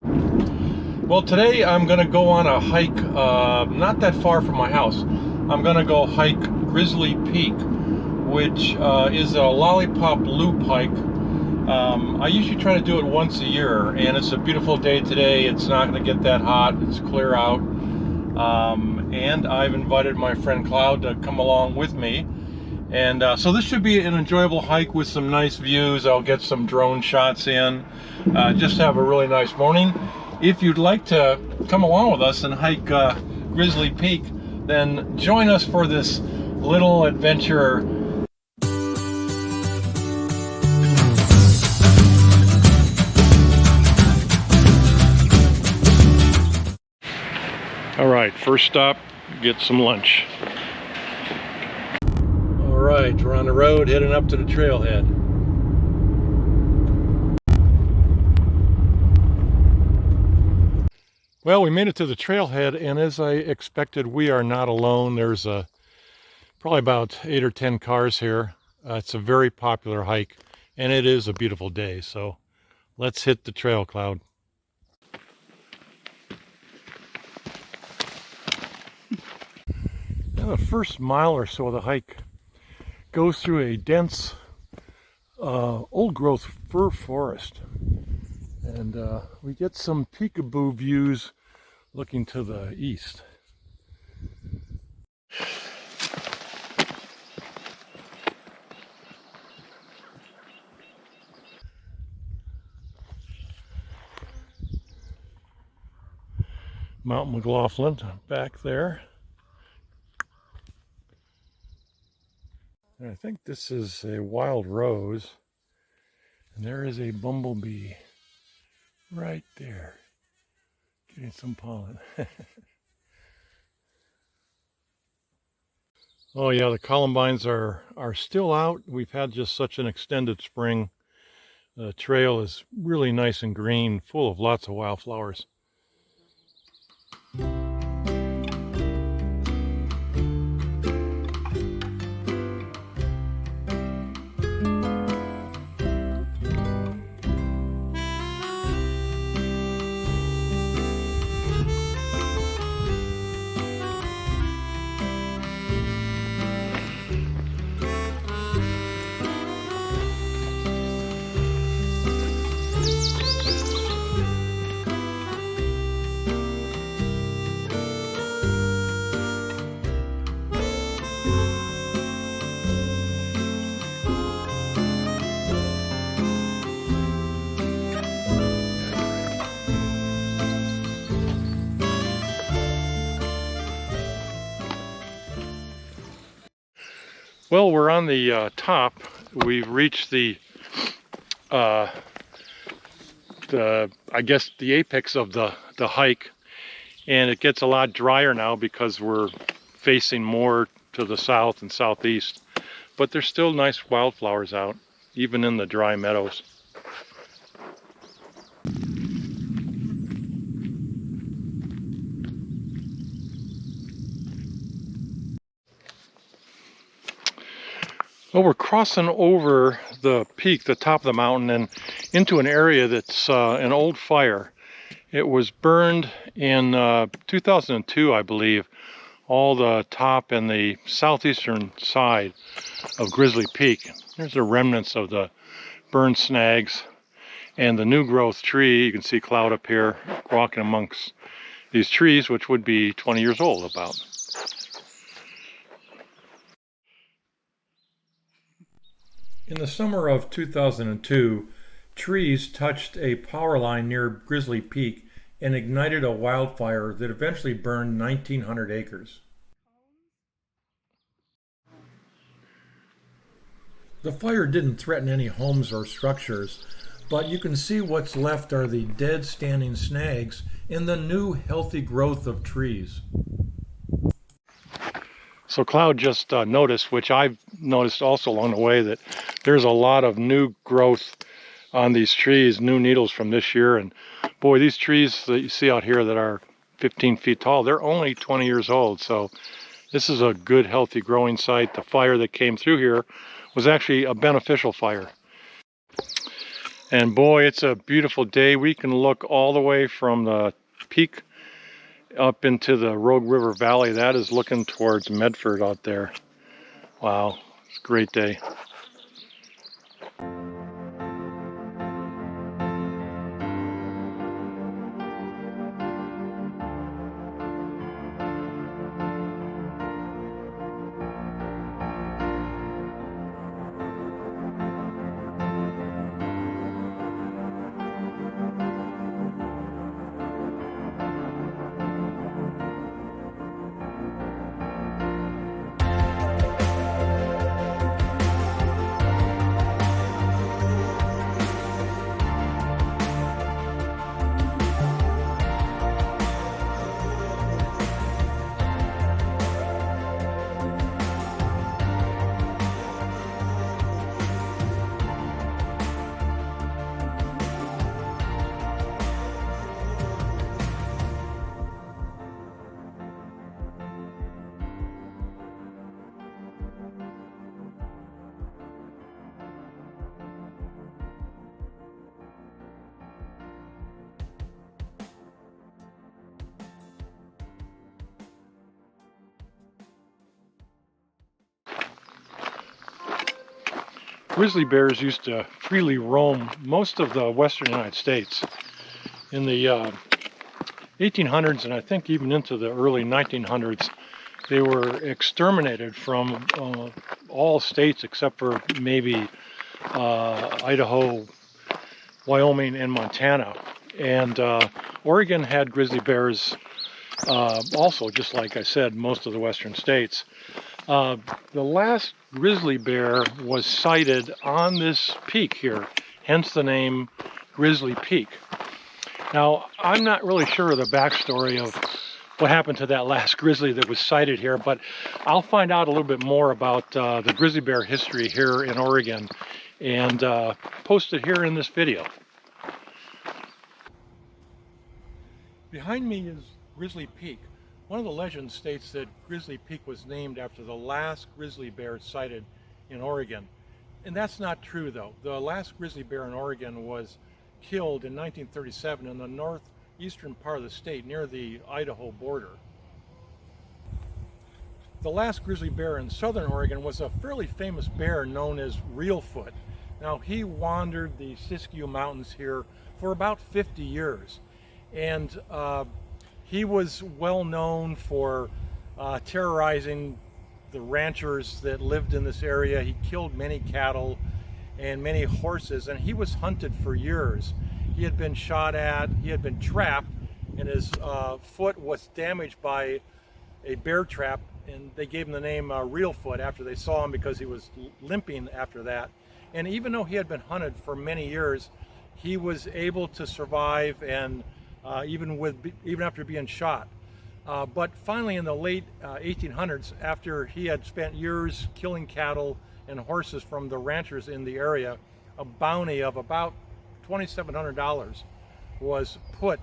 Well, today I'm going to go on a hike not that far from my house. I'm going to go hike Grizzly Peak, which is a lollipop loop hike. I usually try to do it once a year, and it's a beautiful day today. It's not going to get that hot. It's clear out. And I've invited my friend Cloud to come along with me. And so this should be an enjoyable hike with some nice views. I'll get some drone shots in. Just have a really nice morning. If you'd like to come along with us and hike Grizzly Peak, then join us for this little adventure. All right, first stop, get some lunch. All right, we're on the road heading up to the trailhead. Well, we made it to the trailhead, and as I expected, we are not alone. There's probably about 8 or 10 cars here. It's a very popular hike, and it is a beautiful day, so let's hit the trail, Cloud. Now, the first mile or so of the hike goes through a dense old-growth fir forest, and we get some peekaboo views looking to the east. Mount McLaughlin back there. And I think this is a wild rose, and there is a bumblebee right there getting some pollen. Oh yeah, the columbines are still out. We've had just such an extended spring. The trail is really nice and green, full of lots of wildflowers. Well, we're on the top. We've reached I guess the apex of the hike, and it gets a lot drier now because we're facing more to the south and southeast. But there's still nice wildflowers out, even in the dry meadows. Well, we're crossing over the peak, the top of the mountain, and into an area that's an old fire. It was burned in 2002, I believe, all the top and the southeastern side of Grizzly Peak. There's the remnants of the burned snags and the new growth tree. You can see Cloud up here walking amongst these trees, which would be 20 years old about. In the summer of 2002, trees touched a power line near Grizzly Peak and ignited a wildfire that eventually burned 1,900 acres. The fire didn't threaten any homes or structures, but you can see what's left are the dead standing snags and the new healthy growth of trees. So Cloud just noticed, which I've noticed also along the way, that there's a lot of new growth on these trees, new needles from this year. And boy, these trees that you see out here that are 15 feet tall, they're only 20 years old. So this is a good, healthy growing site. The fire that came through here was actually a beneficial fire. And boy, it's a beautiful day. We can look all the way from the peak up into the Rogue River Valley. That is looking towards Medford out there. Wow, it's a great day. Grizzly bears used to freely roam most of the western United States. In the 1800s and I think even into the early 1900s, they were exterminated from all states except for maybe Idaho, Wyoming, and Montana. And Oregon had grizzly bears also, just like I said, most of the western states. The last grizzly bear was sighted on this peak here, hence the name Grizzly Peak. Now, I'm not really sure of the backstory of what happened to that last grizzly that was sighted here, but I'll find out a little bit more about the grizzly bear history here in Oregon and post it here in this video. Behind me is Grizzly Peak. One of the legends states that Grizzly Peak was named after the last grizzly bear sighted in Oregon. And that's not true, though. The last grizzly bear in Oregon was killed in 1937 in the northeastern part of the state near the Idaho border. The last grizzly bear in southern Oregon was a fairly famous bear known as Reelfoot. Now, he wandered the Siskiyou Mountains here for about 50 years. And he was well known for terrorizing the ranchers that lived in this area. He killed many cattle and many horses, and he was hunted for years. He had been shot at, he had been trapped, and his foot was damaged by a bear trap, and they gave him the name Reelfoot after they saw him because he was limping after that. And even though he had been hunted for many years, he was able to survive, and even after being shot. But finally in the late 1800s, after he had spent years killing cattle and horses from the ranchers in the area, a bounty of about $2,700 was put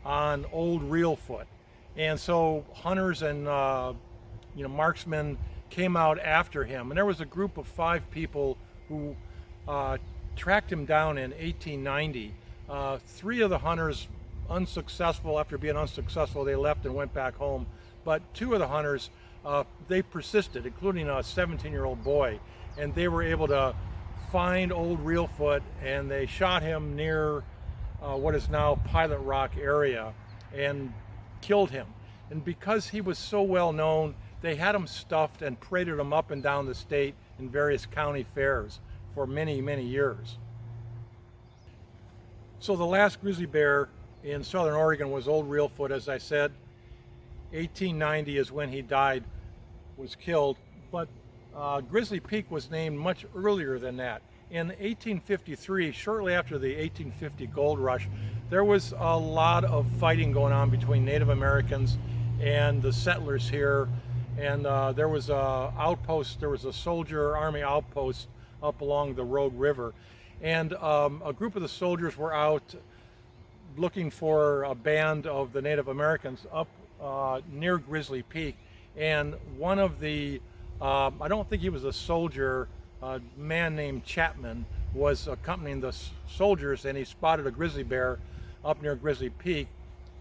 on old Reelfoot. And so hunters and marksmen came out after him. And there was a group of 5 people who tracked him down in 1890. 3 of the hunters unsuccessful. After being unsuccessful, they left and went back home. But 2 of the hunters, they persisted, including a 17-year-old boy, and they were able to find old Reelfoot, and they shot him near what is now Pilot Rock area and killed him. And because he was so well known, they had him stuffed and paraded him up and down the state in various county fairs for many, many years. So the last grizzly bear in southern Oregon was old Reelfoot, as I said. 1890 is when he died, was killed, but Grizzly Peak was named much earlier than that. In 1853, shortly after the 1850 gold rush, there was a lot of fighting going on between Native Americans and the settlers here, and there was a outpost, there was a soldier army outpost up along the Rogue River, and a group of the soldiers were out looking for a band of the Native Americans up near Grizzly Peak, and one of the, I don't think he was a soldier, a man named Chapman was accompanying the soldiers, and he spotted a grizzly bear up near Grizzly Peak,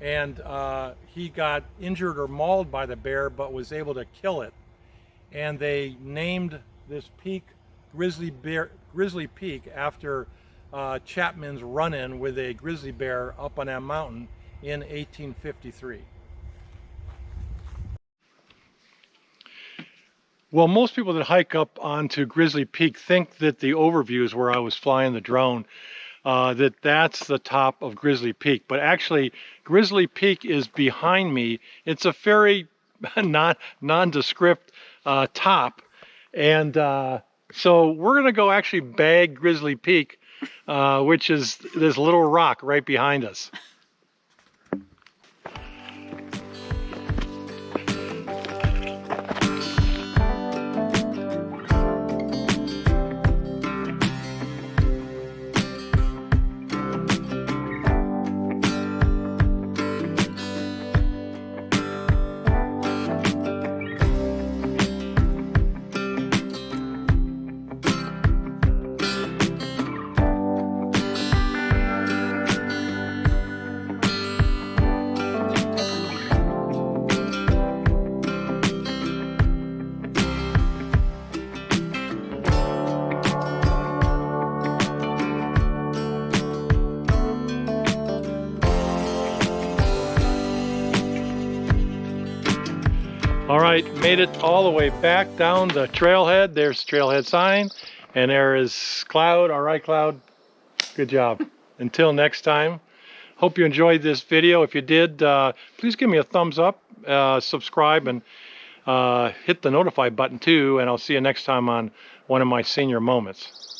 and he got injured or mauled by the bear, but was able to kill it. And they named this peak Grizzly Peak after Chapman's run-in with a grizzly bear up on that mountain in 1853. Well, most people that hike up onto Grizzly Peak think that the overview is where I was flying the drone, that's the top of Grizzly Peak. But actually, Grizzly Peak is behind me. It's a very nondescript top. And so we're going to go actually bag Grizzly Peak, which is this little rock right behind us. All right, made it all the way back down the trailhead. There's the trailhead sign, and there is Cloud. All right, Cloud, good job. Until next time, hope you enjoyed this video. If you did, please give me a thumbs up, subscribe, and hit the notify button too, and I'll see you next time on one of my senior moments.